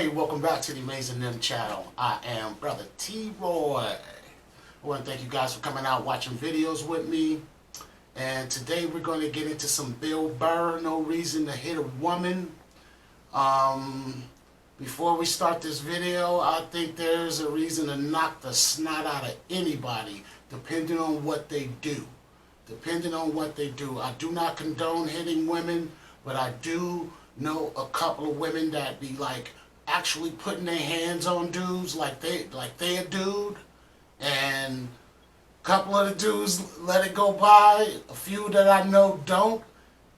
Hey, welcome back to the Amazing Them channel. I am Brother T-Roy. I want to thank you guys for coming out watching videos with me. And today we're going to get into some Bill Burr, No Reason to Hit a Woman. Before we start this video, I think there's a reason to knock the snot out of anybody, depending on what they do. Depending on what they do. I do not condone hitting women, but I do know a couple of women that be like actually putting their hands on dudes like they a dude, and a couple of the dudes let it go by. A few that I know don't,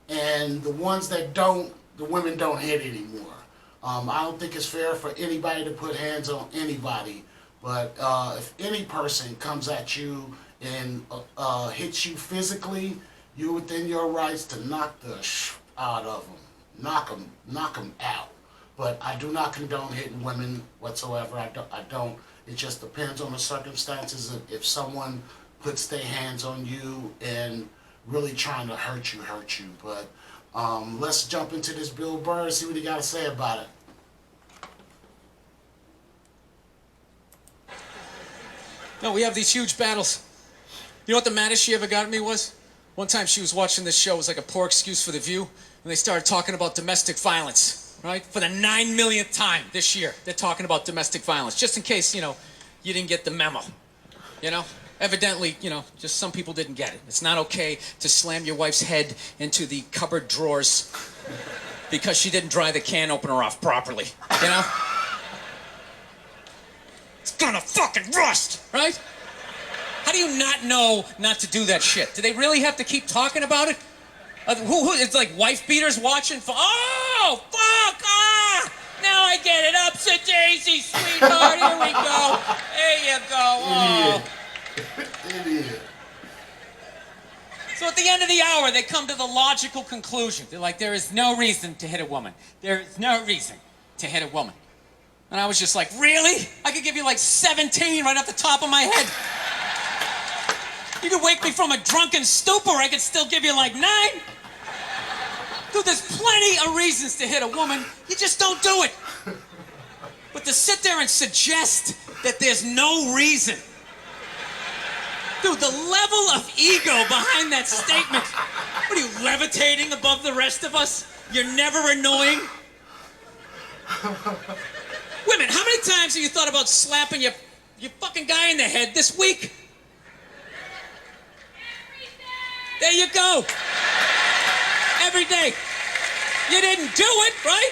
and the ones that don't, the women don't hit anymore. I don't think it's fair for anybody to put hands on anybody, but if any person comes at you and hits you physically, you're within your rights to knock the out of them. Knock them out. But I do not condone hitting women whatsoever. I don't. It just depends on the circumstances. If someone puts their hands on you and really trying to hurt you. But let's jump into this Bill Burr and see what he got to say about it. No, we have these huge battles. You know what the maddest she ever got at me was? One time she was watching this show, it was like a poor excuse for The View, and they started talking about domestic violence, right? For the 9 millionth time this year, they're talking about domestic violence, just in case, you didn't get the memo, Evidently, just some people didn't get it. It's not okay to slam your wife's head into the cupboard drawers because she didn't dry the can opener off properly, It's gonna fucking rust, right? How do you not know not to do that shit? Do they really have to keep talking about it? It's like wife beaters watching for, oh, fuck, now I get it, upset daisy, sweetheart, here we go. There you go, oh. Idiot. So at the end of the hour, they come to the logical conclusion. They're like, there is no reason to hit a woman. There is no reason to hit a woman. And I was just like, really? I could give you like 17 right off the top of my head. You could wake me from a drunken stupor, I could still give you like 9. Dude, there's plenty of reasons to hit a woman. You just don't do it. But to sit there and suggest that there's no reason. Dude, the level of ego behind that statement. What are you, levitating above the rest of us? You're never annoying? Women, how many times have you thought about slapping your fucking guy in the head this week? There you go. Every day. You didn't do it, right?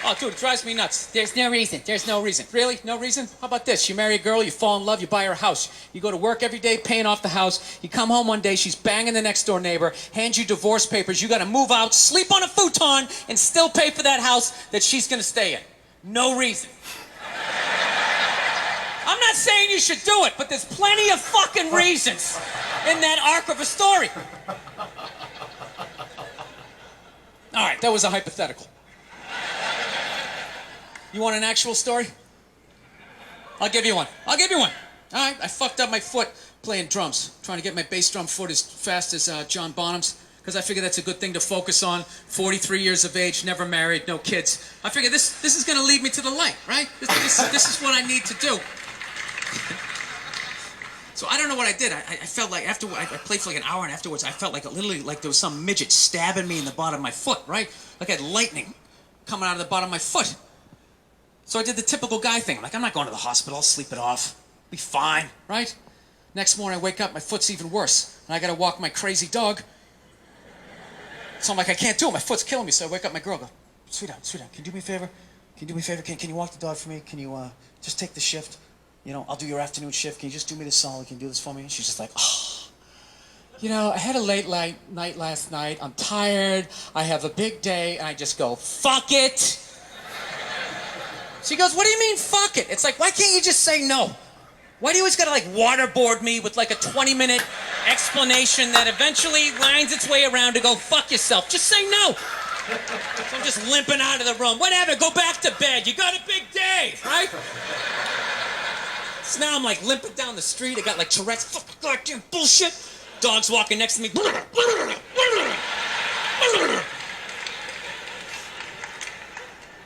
Oh, dude, it drives me nuts. There's no reason. There's no reason. Really? No reason? How about this? You marry a girl, you fall in love, you buy her a house. You go to work every day paying off the house. You come home one day, she's banging the next door neighbor, hands you divorce papers. You got to move out, sleep on a futon, and still pay for that house that she's going to stay in. No reason. I'm not saying you should do it, but there's plenty of fucking reasons in that arc of a story. All right, that was a hypothetical. You want an actual story? I'll give you one. All right, I fucked up my foot playing drums, trying to get my bass drum foot as fast as John Bonham's, because I figure that's a good thing to focus on. 43 years of age, never married, no kids. I figure this is going to lead me to the light, right? This is what I need to do. So I don't know what I did. I felt like after I played for like an hour, and afterwards I felt like literally like there was some midget stabbing me in the bottom of my foot, right? Like I had lightning coming out of the bottom of my foot. So I did the typical guy thing. Like, I'm not going to the hospital. I'll sleep it off. Be fine, right? Next morning I wake up, my foot's even worse, and I got to walk my crazy dog. So I'm like, I can't do it. My foot's killing me. So I wake up my girl, go, sweetheart, can you do me a favor? Can you walk the dog for me? Can you just take the shift? I'll do your afternoon shift. Can you just do me this solid? Can you do this for me? And she's just like, oh, I had a late night last night. I'm tired. I have a big day. And I just go, fuck it. She goes, what do you mean, fuck it? It's like, why can't you just say no? Why do you always gotta like waterboard me with like a 20-minute explanation that eventually winds its way around to go, fuck yourself? Just say no. So I'm just limping out of the room. Whatever, go back to bed. You got a big day, right? So now I'm like limping down the street. I got like Tourette's, fucking goddamn bullshit. Dog's walking next to me.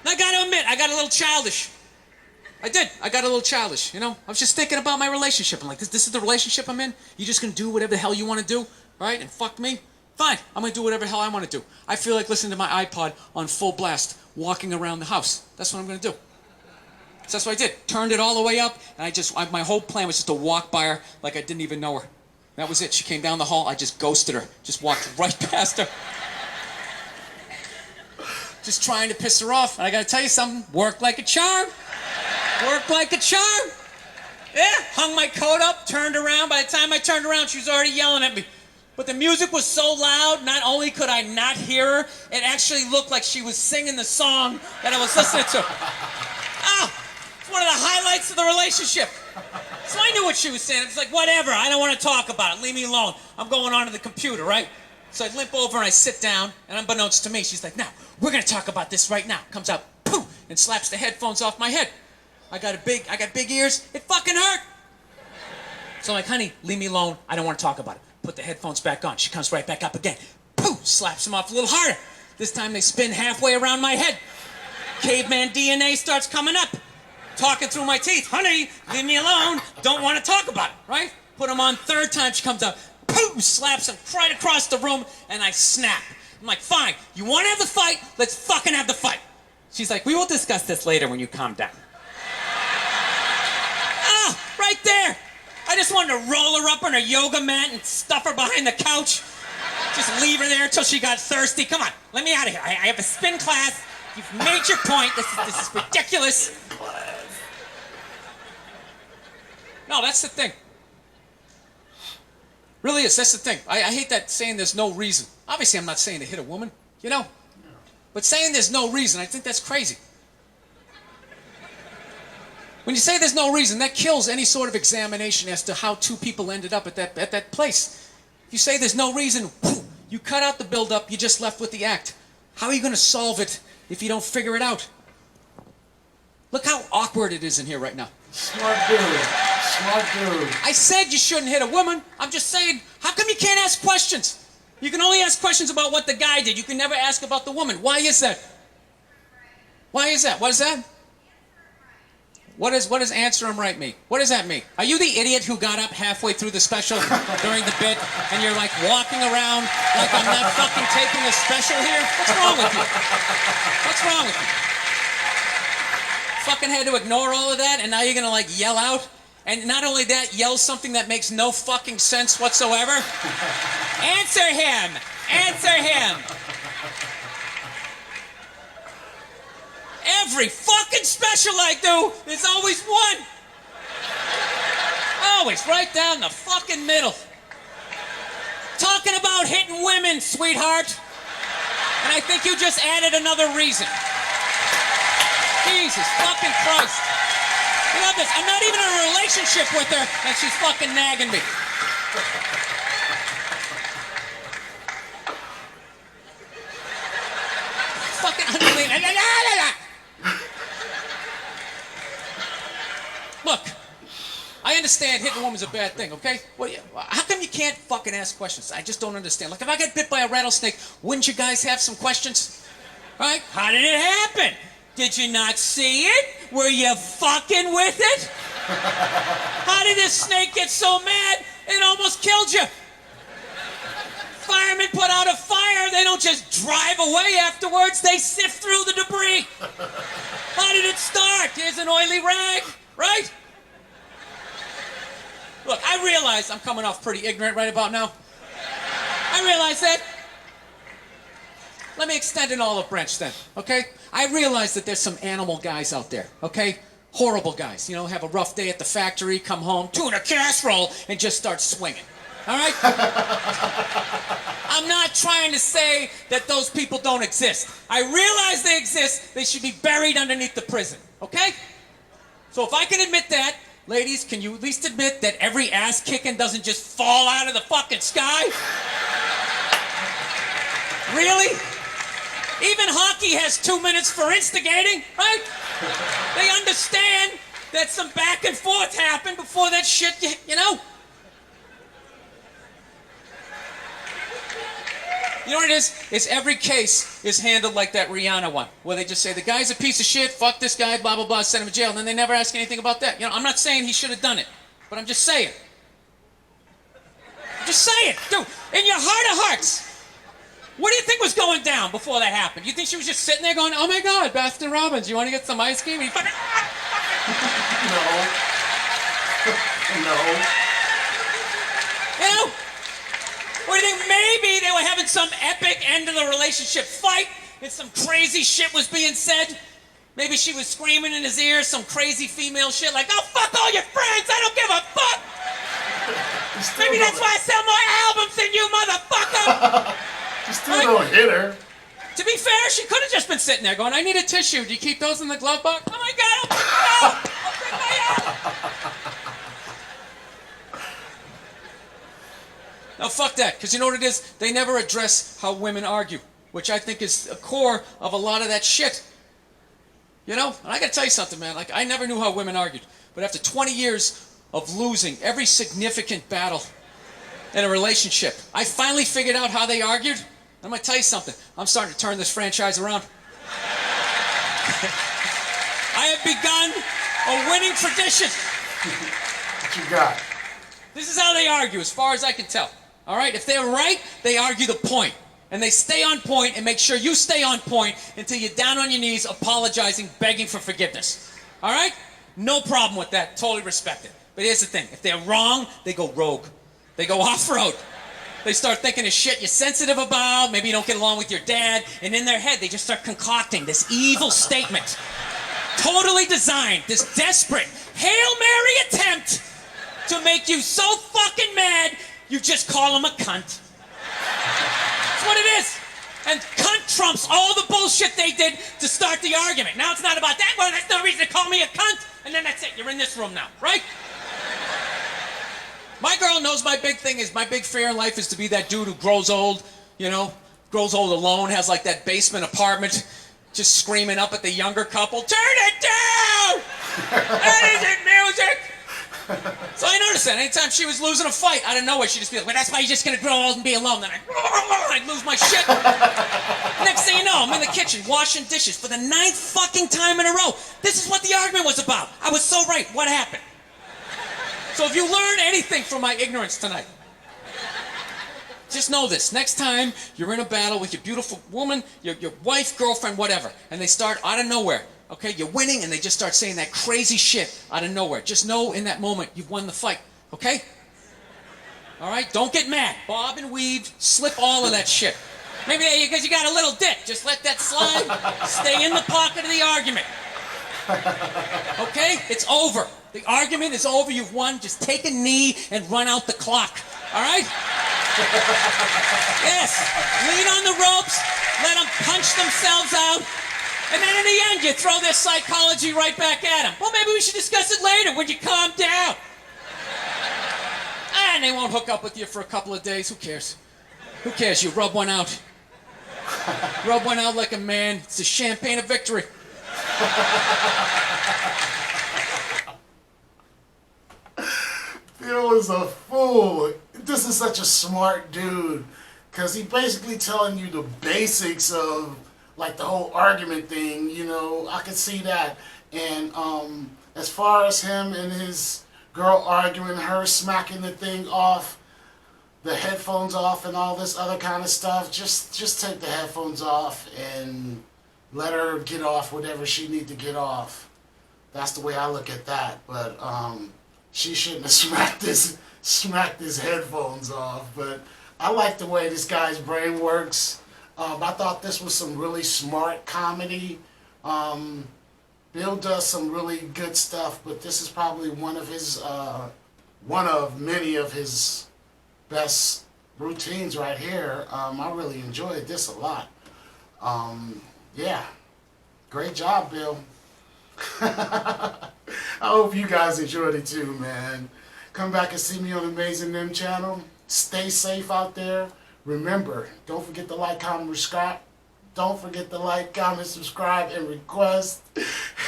I gotta admit, I got a little childish. I did. I got a little childish, you know? I was just thinking about my relationship. I'm like, this is the relationship I'm in? You just gonna do whatever the hell you wanna do, right? And fuck me? Fine, I'm gonna do whatever the hell I wanna do. I feel like listening to my iPod on full blast, walking around the house. That's what I'm gonna do. So that's what I did. Turned it all the way up, and my whole plan was just to walk by her like I didn't even know her. That was it. She came down the hall, I just ghosted her. Just walked right past her. Just trying to piss her off. And I gotta tell you something, worked like a charm. Worked like a charm. Yeah, hung my coat up, turned around. By the time I turned around, she was already yelling at me. But the music was so loud, not only could I not hear her, it actually looked like she was singing the song that I was listening to. Oh, it's one of the highlights of the relationship. So I knew what she was saying. It's like, whatever, I don't want to talk about it. Leave me alone. I'm going on to the computer, right? So I limp over and I sit down, and unbeknownst to me, she's like, now, we're going to talk about this right now. Comes out, poof, and slaps the headphones off my head. I got big ears. It fucking hurt. So I'm like, honey, leave me alone. I don't want to talk about it. Put the headphones back on. She comes right back up again. Poof, slaps them off a little harder. This time they spin halfway around my head. Caveman DNA starts coming up. Talking through my teeth. Honey, leave me alone. Don't want to talk about it, right? Put them on third time. She comes up. Poof, slaps them right across the room, and I snap. I'm like, fine. You want to have the fight? Let's fucking have the fight. She's like, we will discuss this later when you calm down. Right there. I just wanted to roll her up on her yoga mat and stuff her behind the couch. Just leave her there until she got thirsty. Come on, let me out of here. I have a spin class. You've made your point. This is ridiculous. No, that's the thing. Really is. That's the thing. I hate that saying there's no reason. Obviously, I'm not saying to hit a woman, you know? But saying there's no reason, I think that's crazy. When you say there's no reason, that kills any sort of examination as to how two people ended up at that place. If you say there's no reason, you cut out the build-up, you're just left with the act. How are you going to solve it if you don't figure it out? Look how awkward it is in here right now. Smart dude. Smart dude. I said you shouldn't hit a woman. I'm just saying, how come you can't ask questions? You can only ask questions about what the guy did. You can never ask about the woman. Why is that? Why is that? What is that? What does answer him right mean? What does that mean? Are you the idiot who got up halfway through the special during the bit and you're like walking around like I'm not fucking taking a special here? What's wrong with you? What's wrong with you? Fucking had to ignore all of that and now you're gonna like yell out? And not only that, yell something that makes no fucking sense whatsoever? Answer him! Answer him! Every fucking special I do, there's always one. Always right down the fucking middle. Talking about hitting women, sweetheart. And I think you just added another reason. Jesus fucking Christ. You love this. I'm not even in a relationship with her, and she's fucking nagging me. Fucking unbelievable. Look, I understand hitting a woman's a bad thing, okay? How come you can't fucking ask questions? I just don't understand. Like, if I get bit by a rattlesnake, wouldn't you guys have some questions? Right? How did it happen? Did you not see it? Were you fucking with it? How did this snake get so mad it almost killed you? Firemen put out a fire, they don't just drive away afterwards, they sift through the debris. How did it start? Here's an oily rag, right? Look, I realize I'm coming off pretty ignorant right about now. I realize that. Let me extend an olive branch then, okay? I realize that there's some animal guys out there, okay? Horrible guys, you know, have a rough day at the factory, come home, tuna casserole, and just start swinging. All right? I'm not trying to say that those people don't exist. I realize they exist. They should be buried underneath the prison, okay? So if I can admit that, ladies, can you at least admit that every ass kicking doesn't just fall out of the fucking sky? Really? Even hockey has 2 minutes for instigating, right? They understand that some back and forth happened before that shit, you know? You know what it is? It's every case is handled like that Rihanna one, where they just say, the guy's a piece of shit, fuck this guy, blah, blah, blah, send him to jail, and then they never ask anything about that. You know, I'm not saying he should have done it, but I'm just saying. I'm just saying. Dude, in your heart of hearts, what do you think was going down before that happened? You think she was just sitting there going, oh my God, Baskin Robbins, you want to get some ice cream? And he fucking... No. You know? Or do you think maybe they were having some epic end of the relationship fight and some crazy shit was being said? Maybe she was screaming in his ear some crazy female shit like, oh, fuck all your friends, I don't give a fuck! Maybe that's why I sell more albums than you, motherfucker! You still don't hit her. To be fair, she could have just been sitting there going, I need a tissue. Do you keep those in the glove box? Oh my God, I'll pick my out! No, fuck that, because you know what it is? They never address how women argue, which I think is the core of a lot of that shit. You know? And I gotta tell you something, man. Like, I never knew how women argued. But after 20 years of losing every significant battle in a relationship, I finally figured out how they argued. I'm gonna tell you something. I'm starting to turn this franchise around. I have begun a winning tradition. What you got? This is how they argue, as far as I can tell. All right? If they're right, they argue the point. And they stay on point and make sure you stay on point until you're down on your knees, apologizing, begging for forgiveness. All right? No problem with that. Totally respect it. But here's the thing. If they're wrong, they go rogue. They go off-road. They start thinking of shit you're sensitive about. Maybe you don't get along with your dad. And in their head, they just start concocting this evil statement. Totally designed. This desperate Hail Mary attempt to make you so fucking mad, you just call him a cunt. That's what it is. And cunt trumps all the bullshit they did to start the argument. Now it's not about that. Well, that's no reason to call me a cunt. And then that's it. You're in this room now, right? My girl knows my big thing is, my big fear in life is to be that dude who grows old, you know, grows old alone, has like that basement apartment, just screaming up at the younger couple, turn it down! That isn't music! So I noticed that anytime she was losing a fight, out of nowhere, she'd just be like, well, that's why you're just gonna grow old and be alone. Then I'd lose my shit. Next thing you know, I'm in the kitchen washing dishes for the 9th fucking time in a row. This is what the argument was about. I was so right. What happened? So if you learn anything from my ignorance tonight, just know this. Next time you're in a battle with your beautiful woman, your wife, girlfriend, whatever, and they start out of nowhere, okay, you're winning, and they just start saying that crazy shit out of nowhere. Just know in that moment you've won the fight, okay? All right? Don't get mad. Bob and weave, slip all of that shit. Maybe because you got a little dick. Just let that slide. Stay in the pocket of the argument. Okay? It's over. The argument is over. You've won. Just take a knee and run out the clock. All right? Yes. Lean on the ropes. Let them punch themselves out. And then in the end, you throw their psychology right back at them. Well, maybe we should discuss it later when you calm down. And they won't hook up with you for a couple of days. Who cares? Who cares? You rub one out. Rub one out like a man. It's the champagne of victory. Bill is a fool. This is such a smart dude, because he basically telling you the basics of like the whole argument thing. You know, I could see that. And as far as him and his girl arguing, her smacking the thing off, the headphones off and all this other kind of stuff, just take the headphones off and let her get off whatever she need to get off. That's the way I look at that. But she shouldn't have smacked his headphones off. But I like the way this guy's brain works. I thought this was some really smart comedy. Bill does some really good stuff, but this is probably one of many of his best routines right here. I really enjoyed this a lot. Yeah, great job, Bill. I hope you guys enjoyed it too, man. Come back and see me on Amazing Them channel. Stay safe out there. Remember, don't forget to like, comment, subscribe. Don't forget to like, comment, subscribe, and request.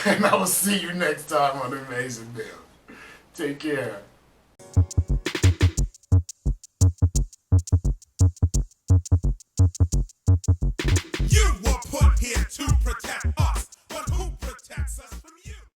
And I will see you next time on Amazing Them. Take care.